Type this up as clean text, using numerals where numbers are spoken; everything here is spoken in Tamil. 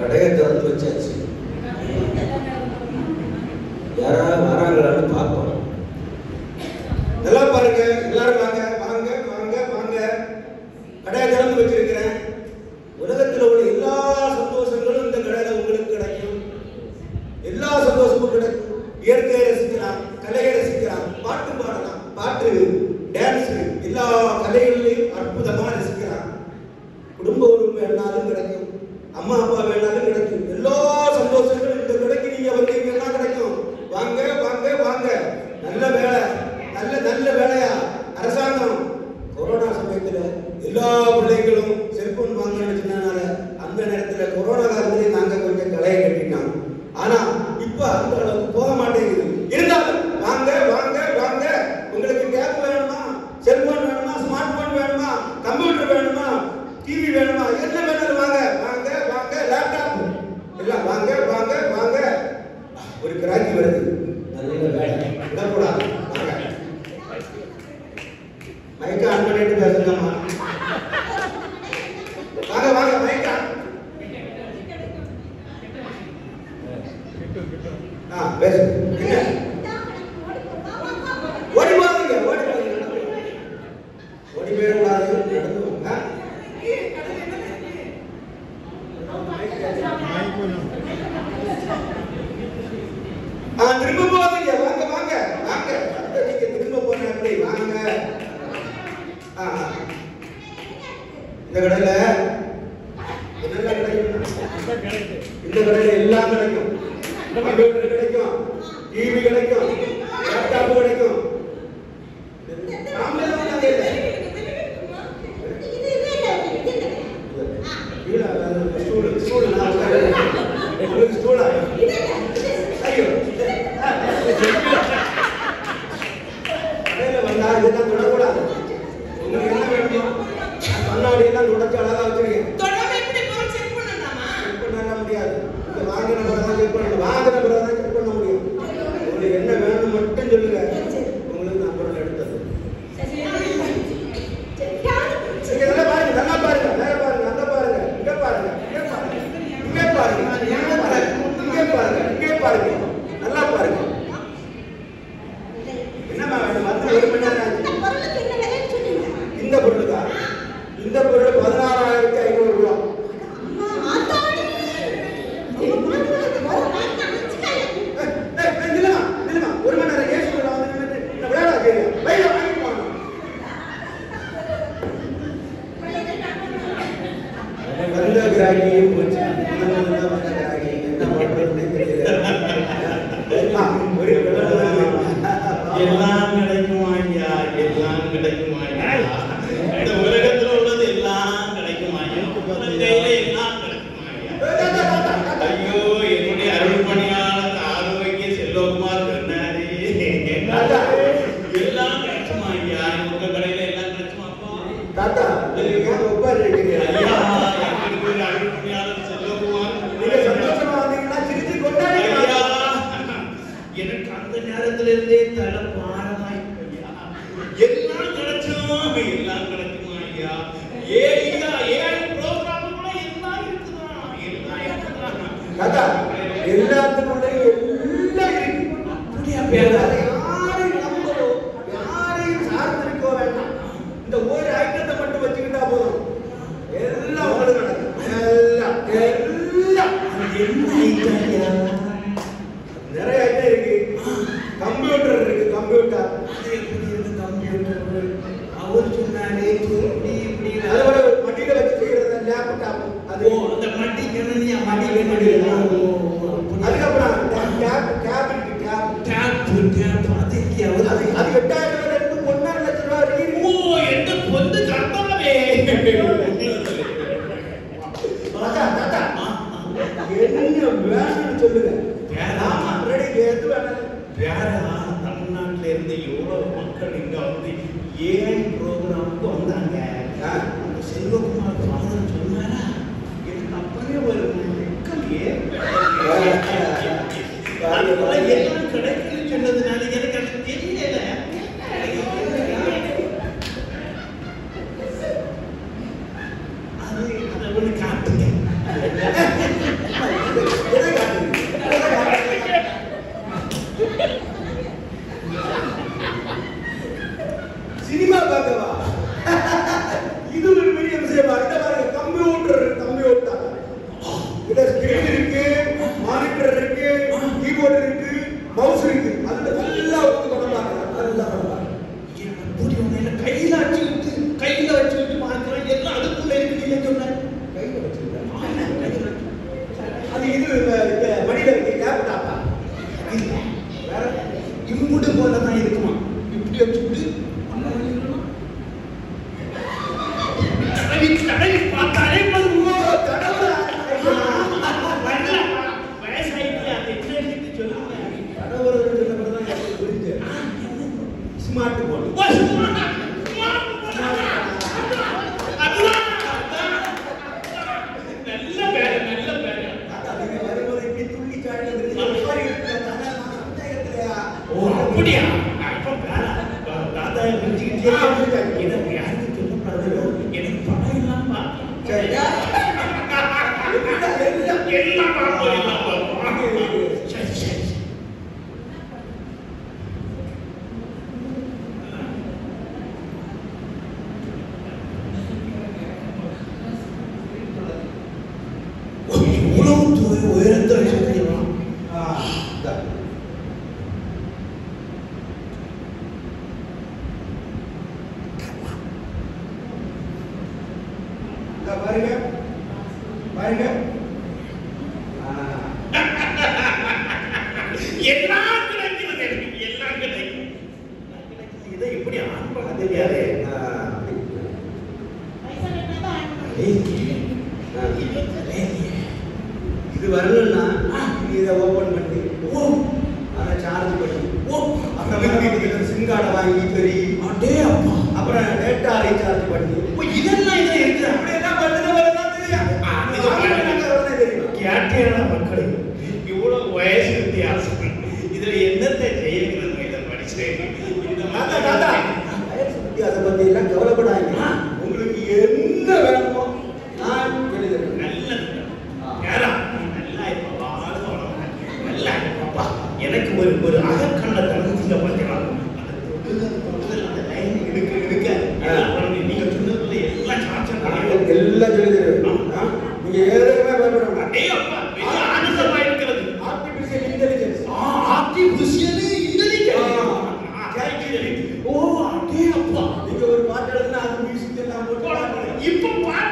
கடையை திறந்து வச்சாச்சு. யாராவது வராங்களான்னு பார்ப்போம். நல்லா பாருங்க, எல்லாரும் வாங்க வாங்க வாங்க வாங்க. கடையை திறந்து வச்சிருக்கிறேன். உலகத்தில் உள்ள எல்லா சந்தோஷங்களும் இந்த கடையில உங்களுக்கு கிடைக்கும். எல்லா சந்தோஷமும் கிடைக்கும். இயற்கையை ரசிக்கலாம், கலையை ரசிக்கலாம், பாட்டு பாடலாம், பாட்டு டான்ஸ் எல்லா கலைகளையும் அற்புதமா ரசிக்கலாம். குடும்ப உறவு வேணாலும் கிடைக்கும், அம்மா அப்பா வேணாலும் கிடைக்கும். எல்லா சந்தோஷங்களும் இந்த கடைக்கு நீங்க வந்தீங்கன்னா கிடைக்கும். வாங்க வாங்க வாங்க. நல்ல வேலை, நல்ல நல்ல வேலையா அரசாங்கம் கொரோனா சமயத்துல எல்லா பிள்ளைகளும் செல்போன் வாங்கன்னு சொன்னனால அந்த நேரத்துல கொரோனா காலத்திலே நாங்க கொஞ்சம் கலையை கட்டிட்டோம். ஆனா இப்ப அந்த அளவுக்கு போக மாட்டேங்குது. இருந்தாலும் வாங்க வாங்க வாங்க. உங்களுக்கு டேப் வேணுமா, செல்போன் வேணுமா, ஸ்மார்ட் போன் வேணுமா, கம்ப்யூட்டர் வேணுமா, டிவி வேணுமா, என்ன வேணாலும் வாங்க வாங்க வாங்க. லேப்டாப் எல்லாம் வாங்க வாங்க வாங்க. ஒரு கிராக்கி வருது. நல்ல வேலை விடக்கூடாது. வாங்க மைக்கை ஆன் பண்ணிட்டு பேசுங்கம்மா. வாங்க வாங்க மைக்கா. பேசு. ஓடி போறீங்க, ஓடி போறீங்க, ஓடி போயிடக்கூடாது. நடந்து வாங்க. திரும்ப போவீங்க. வாங்க வாங்க வாங்க. நீங்க திரும்ப போன எப்படி வாங்க. இந்த கடையில என்னெல்லாம் கிடைக்கும்? இந்த கடையில எல்லாம் கிடைக்கும். கம்ப்யூட்டர் கிடைக்கும், டிவி கிடைக்கும், லேப்டாப் கிடைக்கும். கடையில வந்தா இதெல்லாம் தொடக்கூடாது. உங்களுக்கு என்ன வேணுமோ கண்ணாடி எல்லாம் உடைச்சு அழகா வச்சிருக்கீங்க. செக் பண்ண முடியாது. வாங்கின பிறகு செக் பண்ணணும். வாங்கின பிறகு செக் பண்ண முடியும். உங்களுக்கு என்ன வேணும் மட்டும் சொல்லுங்க. உங்களுக்கு நான் பொருள் எடுத்தது. நீங்க நல்லா பாருங்க, நல்லா பாருங்க, நேர பாருங்க, அங்க பாருங்க, இங்க பாருங்க, இங்க பாருங்க, இங்க பாருங்க, இங்க பாருங்க, இங்க பாருங்க, நல்லா பாருங்க. என்னமா வேணும்? வந்து ஒரு மணி நேரம் ஆச்சு. இந்த பொருளுக்கா? இந்த பொருள் 16,500 ரூபாய். ஒரு மணி நேரம் ஏசி விளையாட வந்த கிராகியும் போச்சு. எல்லாம் கிடைக்குமா ஐயா? எல்லாம் கிடைக்குமா ஐயா? இந்த உலகத்துல உள்ளது எல்லாம் கிடைக்குமா ஐயா? கையில எல்லாம் கிடைக்குமா ஐயா? ஐயோ, என்னுடைய அருள் பணியாளர் ஆரோக்கிய செல்வகுமார் சொன்னாரு, எல்லாம் கிடைக்குமா ஐயா? உங்க கடையில எல்லாம் கிடைக்குமாப்பா? தாத்தா ஒப்பாரு இருக்கீங்க ஐயா. எங்களுக்கு அருள் பணியாளர் செல்வகுமார், நீங்க சந்தோஷமா வந்தீங்கன்னா சிரிச்சு கொண்டாடி ஐயா. எனக்கு அந்த நேரத்துல இருந்தே தலை பாரமாய் எல்லாம் கிடைச்சோம், எல்லாம் கிடைக்குமா ஐயா? ஏன் ப்ரோக்ராம் கூட எல்லாம் இருக்குதா? எல்லாம் இருக்குதா? தாத்தா எல்லாத்துக்குள்ளேயும் எல்லாம் இருக்கு. அப்படியா பேரா? யாரையும் நம்பணும், யாரையும் சார்ந்திருக்க வேண்டாம். இந்த ஒரு ஐட்டத்தை மட்டும் வச்சுக்கிட்டா போதும். எல்லாம் உங்களுக்கு நடக்கும். எல்லாம் எல்லாம் என்ன ஐயா? நிறைய ஐட்டம் இருக்கு. கம்ப்யூட்டர் இருக்கு. கம்ப்யூட்டர் கம்ப்யூட்டர் அவர் சொன்னாலே அதோட மடியில வச்சு செய்யறது லேப்டாப். அது அந்த மடி கணினியா? மடியில அதுக்கப்புறம் டேப் இருக்கு. டேப் அது 8,000 ரூபாய் இருந்து 1.5 லட்சம் ரூபாய் இருக்கு. ஓ, என்ன பொந்து கட்டணமே. தாத்தா தாத்தா என்ன வேணும்னு சொல்லுங்க. ஆமா ரெடி. எது வேணும்? வேற தமிழ்நாட்டுல இருந்து எவ்வளவு மக்கள் இங்க வந்து ஏன் ப்ரோக்ராமுக்கு வந்தாங்க. அந்த செல்வகுமார் ஃபாதர் சொன்னாரா, எனக்கு அப்பவே ஒரு வெக்கம். ஏன் ஒண்ணு காட்டுங்க. சினிமா பார்க்கவா? இது ஒரு பெரிய விஷயமா? இத பாருங்க, கம்ப்யூட்டர் இதுல ஸ்கிரீன் இருக்கு, மானிட்டர் இருக்கு, கீபோர்டு இருக்கு, மவுஸ் இருக்கு. அதுல எல்லாம் வந்து படம் பார்க்கறாங்க. அதுல படம் பார்க்கறாங்க. கையில வச்சுக்கிட்டு பார்க்கறேன். எல்லாம் அதுக்குள்ள இருக்கு. நீங்க சொன்னாரு கையில வச்சிருக்காங்க. அது இது இந்த மடியில இருக்கு, லேப்டாப்பா. வேற இம்புட்டு போல தான் இருக்குமா? இப்படி வச்சுட்டு தடவி பார்த்தாலே ஸ்மார்ட் போன். நல்ல பேரு. இப்படி துள்ளி காடி அப்படியா? தாத்தா புரிஞ்சுக்கிட்டே எனக்கு யாருக்கு சொல்லக்கூடாதோ எனக்கு பணம் இல்லாம எல்லாம் சரி இவ்வளவு உயரத்தை வச்சிருக்கீங்களா? பாருங்க. எல்லாம் கிடைக்கிறது. இதை எப்படி ஆன் பண்ண தெரியாது. இது வரலன்னா இதை ஓபன் பண்ணி அதை சார்ஜ் பண்ணி அப்புறம் சிம் கார்டை வாங்கி பெரிய அப்புறம் டேட்டா ரீசார்ஜ் பண்ணி இதெல்லாம் இதை இருக்கு. அப்படி என்ன பண்ணுறது தெரியும். கேட்டியான மக்கள் இவ்வளவு வயசு வித்தியாசம். இதுல என்னத்தை செய்யணும்? இதை படிச்சேன். அதை பத்தி எல்லாம் கவலைப்படாதீங்க. உங்களுக்கு என்ன வேணுமோ நான் எழுதுறேன். நல்லா எனக்கு ஒரு அகக்கண்ணை தரத்துல பார்க்கலாம். நீங்க சொன்னதுல எல்லாம் எல்லாம் எழுதுறேன். நீங்க ஏற்கனவே பயப்படணும். ஆனந்தமா இருக்கிறது. Artificial intelligence. ஓ, அடே அப்பா. நீங்க ஒரு பாட்டு எழுதுனா அது மியூசிக் எல்லாம் போட்டு இப்ப பாட்டு